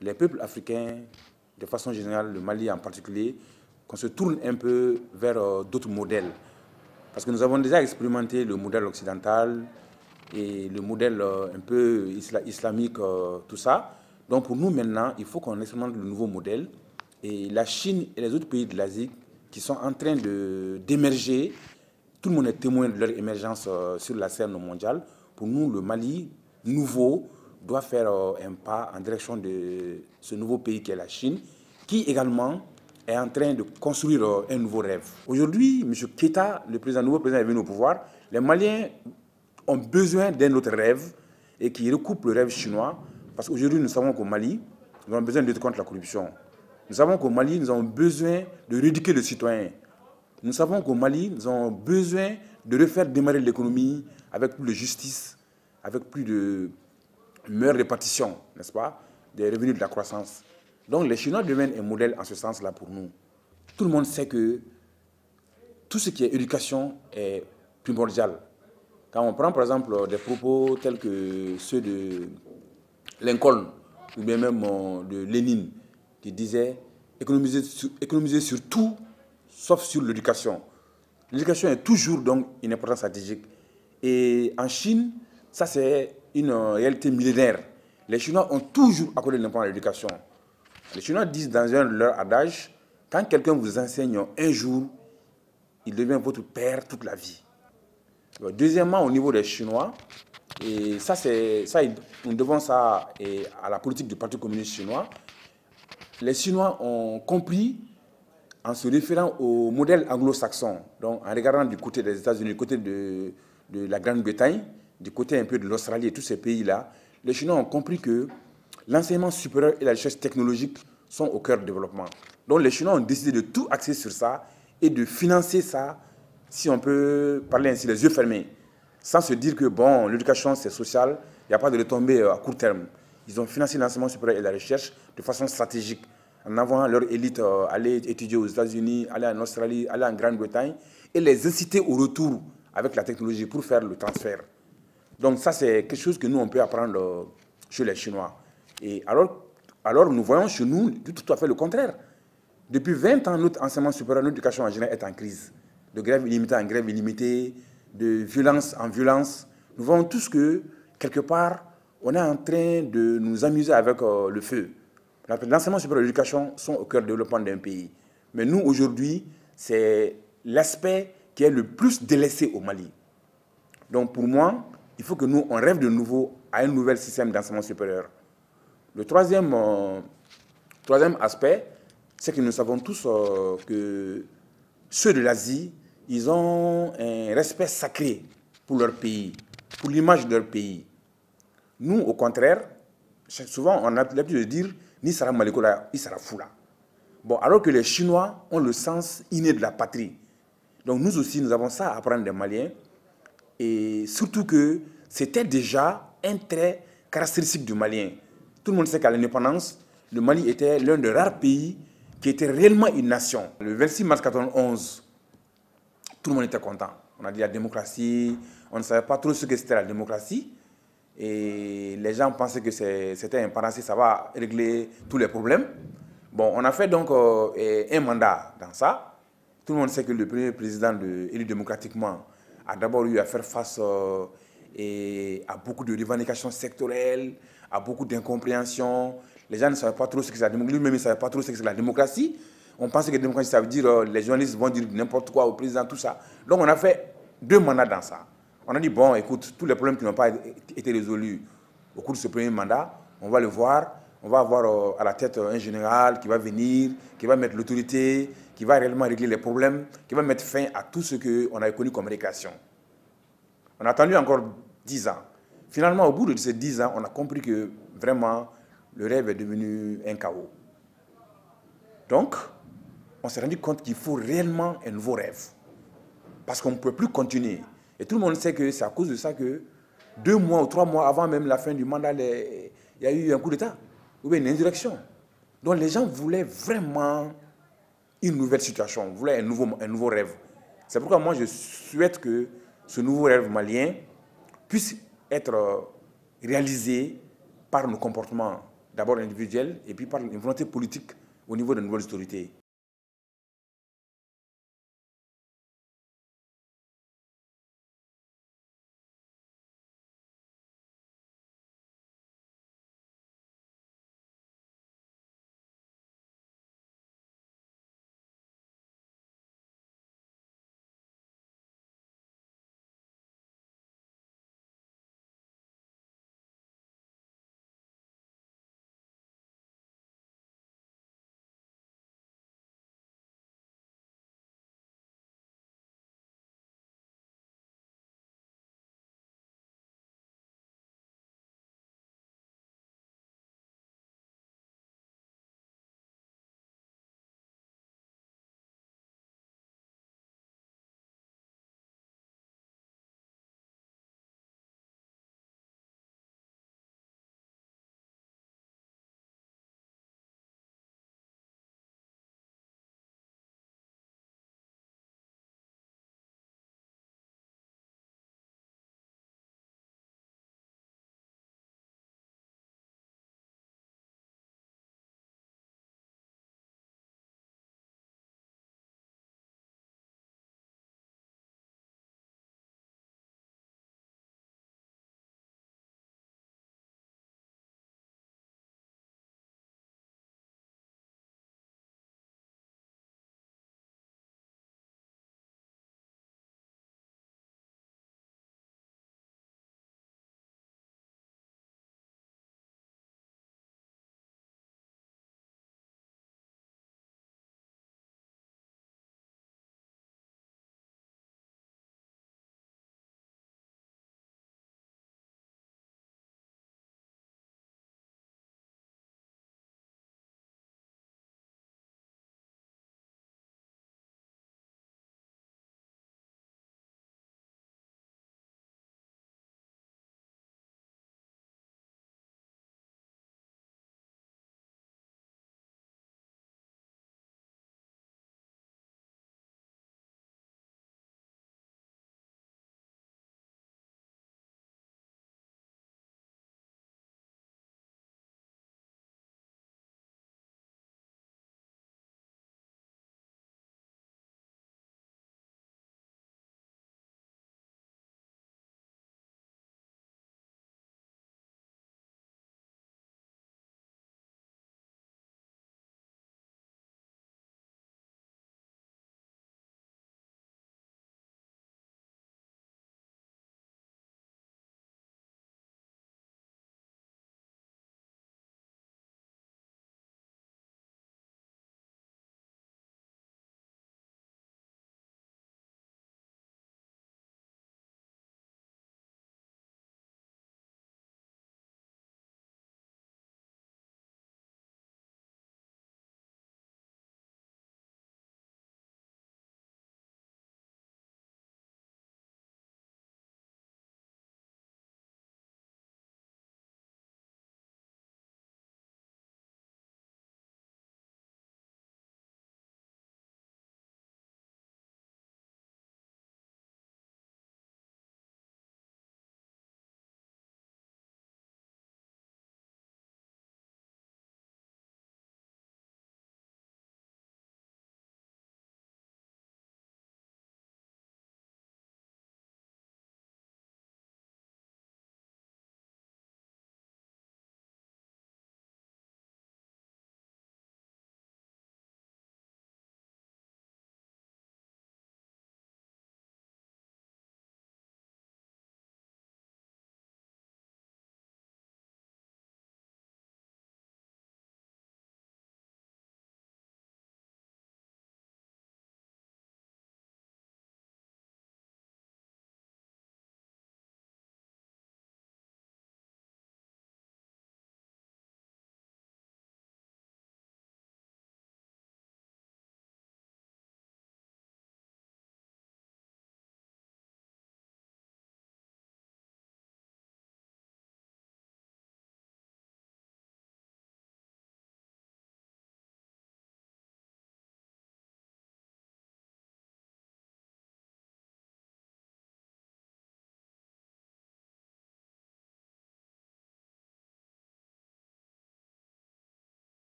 les peuples africains, de façon générale, le Mali en particulier, qu'on se tourne un peu vers d'autres modèles. Parce que nous avons déjà expérimenté le modèle occidental et le modèle un peu islamique, tout ça. Donc pour nous maintenant, il faut qu'on expérimente le nouveau modèle. Et la Chine et les autres pays de l'Asie qui sont en train d'émerger, tout le monde est témoin de leur émergence sur la scène mondiale. Pour nous, le Mali nouveau doit faire un pas en direction de ce nouveau pays qui est la Chine, qui également est en train de construire un nouveau rêve. Aujourd'hui, M. Keïta, le nouveau président est venu au pouvoir. Les Maliens ont besoin d'un autre rêve et qui recoupe le rêve chinois. Parce qu'aujourd'hui, nous savons qu'au Mali, nous avons besoin de lutter contre la corruption. Nous savons qu'au Mali, nous avons besoin de rééduquer le citoyen. Nous savons qu'au Mali, nous avons besoin de refaire démarrer l'économie avec plus de justice, avec plus de meilleure répartition, n'est-ce pas, des revenus de la croissance. Donc les Chinois deviennent un modèle en ce sens-là pour nous. Tout le monde sait que tout ce qui est éducation est primordial. Quand on prend par exemple des propos tels que ceux de Lincoln ou bien même de Lénine qui disait économiser sur tout sauf sur l'éducation. L'éducation est toujours donc une importance stratégique. Et en Chine, ça c'est une réalité millénaire. Les Chinois ont toujours accordé l'importance à l'éducation. Les Chinois disent dans un de leurs adages, quand quelqu'un vous enseigne un jour, il devient votre père toute la vie. Deuxièmement, au niveau des Chinois, et ça, nous devons ça à la politique du Parti communiste chinois, les Chinois ont compris en se référant au modèle anglo-saxon, donc en regardant du côté des États-Unis, du côté de la Grande-Bretagne, du côté un peu de l'Australie et tous ces pays-là, les Chinois ont compris que l'enseignement supérieur et la recherche technologique sont au cœur du développement. Donc les Chinois ont décidé de tout axer sur ça et de financer ça, si on peut parler ainsi, les yeux fermés, sans se dire que bon, l'éducation c'est social, il n'y a pas de retombées à court terme. Ils ont financé l'enseignement supérieur et la recherche de façon stratégique, en avant leur élite aller étudier aux États-Unis, aller en Australie, aller en Grande-Bretagne, et les inciter au retour avec la technologie pour faire le transfert. Donc ça c'est quelque chose que nous on peut apprendre chez les Chinois. Et alors nous voyons chez nous tout à fait le contraire. Depuis 20 ans, notre enseignement supérieur, notre éducation en général est en crise. De grève illimitée en grève illimitée, de violence en violence. Nous voyons tous que, quelque part, on est en train de nous amuser avec le feu. L'enseignement supérieur et l'éducation sont au cœur du développement d'un pays. Mais nous, aujourd'hui, c'est l'aspect qui est le plus délaissé au Mali. Donc pour moi, il faut que nous, on rêve de nouveau à un nouvel système d'enseignement supérieur. Le troisième aspect, c'est que nous savons tous que ceux de l'Asie, ils ont un respect sacré pour leur pays, pour l'image de leur pays. Nous, au contraire, souvent on a l'habitude de dire « Ni sera malikola, ni sera foula ». Bon, alors que les Chinois ont le sens inné de la patrie. Donc nous aussi, nous avons ça à apprendre des Maliens. Et surtout que c'était déjà un trait caractéristique du Malien. Tout le monde sait qu'à l'indépendance, le Mali était l'un des rares pays qui était réellement une nation. Le 26 mars 1991, tout le monde était content. On a dit la démocratie, on ne savait pas trop ce que c'était la démocratie. Et les gens pensaient que c'était un panacée, ça va régler tous les problèmes. Bon, on a fait donc un mandat dans ça. Tout le monde sait que le premier président élu démocratiquement a d'abord eu à faire face à beaucoup de revendications sectorielles, à beaucoup d'incompréhension. Les gens ne savaient pas trop ce que c'est la démocratie. Lui-même, il ne savait pas trop ce que c'est la démocratie. On pensait que la démocratie, ça veut dire les journalistes vont dire n'importe quoi au président, tout ça. Donc, on a fait 2 mandats dans ça. On a dit, bon, écoute, tous les problèmes qui n'ont pas été résolus au cours de ce premier mandat, on va le voir. On va avoir à la tête un général qui va venir, qui va mettre l'autorité, qui va réellement régler les problèmes, qui va mettre fin à tout ce qu'on avait connu comme récréation. On a attendu encore 10 ans. Finalement, au bout de ces 10 ans, on a compris que vraiment, le rêve est devenu un chaos. Donc, on s'est rendu compte qu'il faut réellement un nouveau rêve. Parce qu'on ne peut plus continuer. Et tout le monde sait que c'est à cause de ça que 2 mois ou 3 mois avant même la fin du mandat, il y a eu un coup d'État, ou bien une insurrection. Donc les gens voulaient vraiment une nouvelle situation, voulaient un nouveau rêve. C'est pourquoi moi je souhaite que ce nouveau rêve malien puisse être réalisé par nos comportements d'abord individuelle et puis par une volonté politique au niveau des nouvelles autorités.